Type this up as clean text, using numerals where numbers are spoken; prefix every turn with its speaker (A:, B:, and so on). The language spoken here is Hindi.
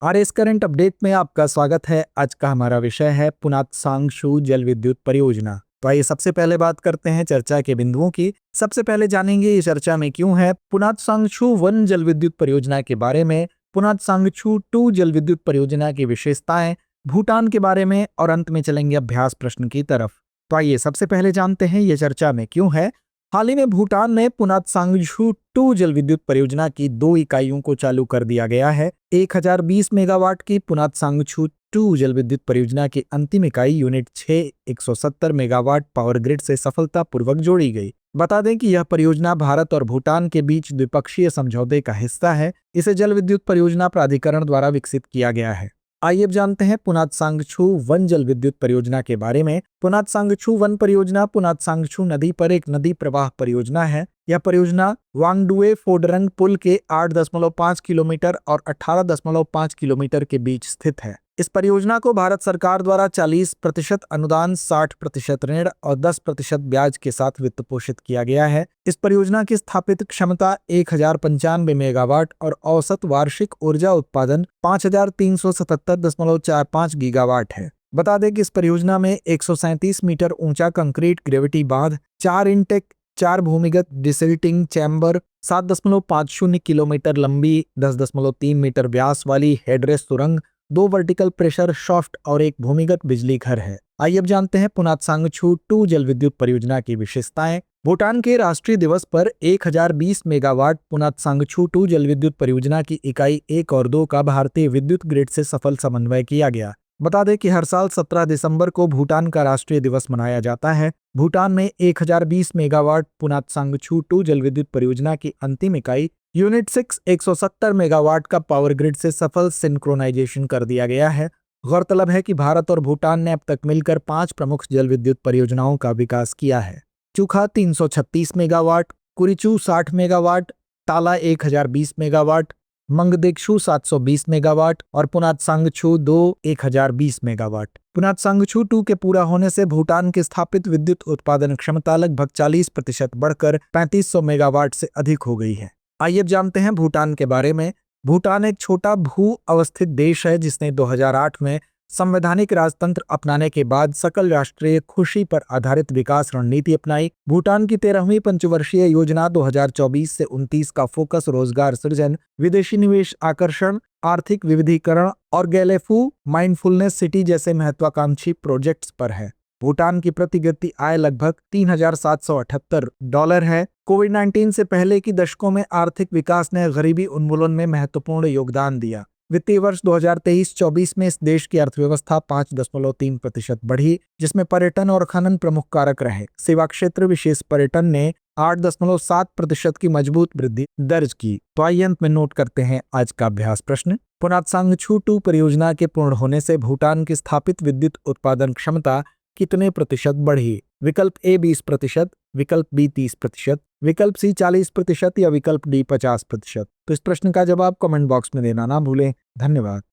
A: आरएस करंट अपडेट में आपका स्वागत है। आज का हमारा विषय है पुनात सांगशू जल विद्युत परियोजना। तो आइए सबसे पहले बात करते हैं चर्चा के बिंदुओं की। सबसे पहले जानेंगे ये चर्चा में क्यों है पुनात सांगशू 1 जल विद्युत परियोजना के बारे में, पुनात सांगशू 2 जल विद्युत परियोजना की विशेषताएं, भूटान के बारे में और अंत में चलेंगे अभ्यास प्रश्न की तरफ। तो आइए सबसे पहले जानते हैं ये चर्चा में क्यों है। हाल ही में भूटान ने पुनात सांगशू 2 जल विद्युत परियोजना की 2 इकाइयों को चालू कर दिया गया है। 1020 मेगावाट की पुनात सांगशू 2 जल विद्युत परियोजना की अंतिम इकाई यूनिट 6 170 मेगावाट पावर ग्रिड से सफलतापूर्वक जोड़ी गई। बता दें कि यह परियोजना भारत और भूटान के बीच द्विपक्षीय समझौते का हिस्सा है। इसे जल विद्युत परियोजना प्राधिकरण द्वारा विकसित किया गया है। आइए अब जानते हैं पुनात सांगशू 1 जल विद्युत परियोजना के बारे में। पुनात सांगशू 1 परियोजना पुनात सांगशू नदी पर एक नदी प्रवाह परियोजना है। यह परियोजना वांगडुए फोडरंग पुल के 8.5 किलोमीटर और 18.5 किलोमीटर के बीच स्थित है। इस परियोजना को भारत सरकार द्वारा 40% अनुदान, 60% ऋण और 10% ब्याज के साथ वित्त पोषित किया गया है। इस परियोजना की स्थापित क्षमता 1095 मेगावाट और औसत वार्षिक ऊर्जा उत्पादन 5377.45 गीगावाट है। बता दें कि इस परियोजना में 137 मीटर ऊंचा कंक्रीट ग्रेविटी बांध, 4 इनटेक, 4 भूमिगत डिसिल्टिंग चैम्बर, 7.50 किलोमीटर लंबी, 10.3 मीटर व्यास वाली हेडरेस सुरंग, 2 वर्टिकल प्रेशर शाफ्ट और एक भूमिगत बिजली घर है। आइए अब जानते हैं पुनात सांगशू 2 जल विद्युत परियोजना की विशेषताएं। भूटान के राष्ट्रीय दिवस पर 1020 मेगावाट पुनात सांगशू 2 जल विद्युत परियोजना की इकाई 1 और 2 का भारतीय विद्युत ग्रिड से सफल समन्वय किया गया। बता दें कि हर साल 17 दिसंबर को भूटान का राष्ट्रीय दिवस मनाया जाता है। भूटान में 1020 मेगावाट पुनात सांगशू 2 जल विद्युत परियोजना की अंतिम इकाई यूनिट 6 170 मेगावाट का पावर ग्रिड से सफल सिंक्रोनाइजेशन कर दिया गया है। गौरतलब है कि भारत और भूटान ने अब तक मिलकर 5 प्रमुख जल विद्युत परियोजनाओं का विकास किया है। चुखा 336 मेगावाट, कुरिचू 60 मेगावाट, ताला 1020 मेगावाट, मंगदेक्षु 720 मेगावाट और पुनात सांगशू 2 1020 मेगावाट। पुनात सांगशू 2 के पूरा होने से भूटान की स्थापित विद्युत उत्पादन क्षमता लगभग 40% बढ़कर 3500 मेगावाट से अधिक हो गई है। आइए अब जानते हैं भूटान के बारे में। भूटान एक छोटा भू अवस्थित देश है जिसने 2008 में संवैधानिक राजतंत्र अपनाने के बाद सकल राष्ट्रीय खुशी पर आधारित विकास रणनीति अपनाई। भूटान की 13वीं पंचवर्षीय योजना 2024 से 29 का फोकस रोजगार सृजन, विदेशी निवेश आकर्षण, आर्थिक विविधीकरण और गैलेफू माइंडफुलनेस सिटी जैसे महत्वाकांक्षी प्रोजेक्ट्स पर है। भूटान की प्रति व्यक्ति आय लगभग $3,778 है। कोविड-19 से पहले की दशकों में आर्थिक विकास ने गरीबी उन्मूलन में महत्वपूर्ण योगदान दिया। वित्तीय वर्ष 2023-24 में इस देश की अर्थव्यवस्था 5.3% बढ़ी, जिसमें पर्यटन और खनन प्रमुख कारक रहे। सेवा क्षेत्र विशेष पर्यटन ने 8.7% की मजबूत वृद्धि दर्ज की। तो आइए अंत में नोट करते हैं आज का अभ्यास प्रश्न। पुनात सांगशू 2 परियोजना के पूर्ण होने से भूटान की स्थापित विद्युत उत्पादन क्षमता कितने प्रतिशत बढ़ी? विकल्प ए 20%, विकल्प बी 30%, विकल्प सी 40% या विकल्प डी 50%। तो इस प्रश्न का जवाब कमेंट बॉक्स में देना ना भूलें। धन्यवाद।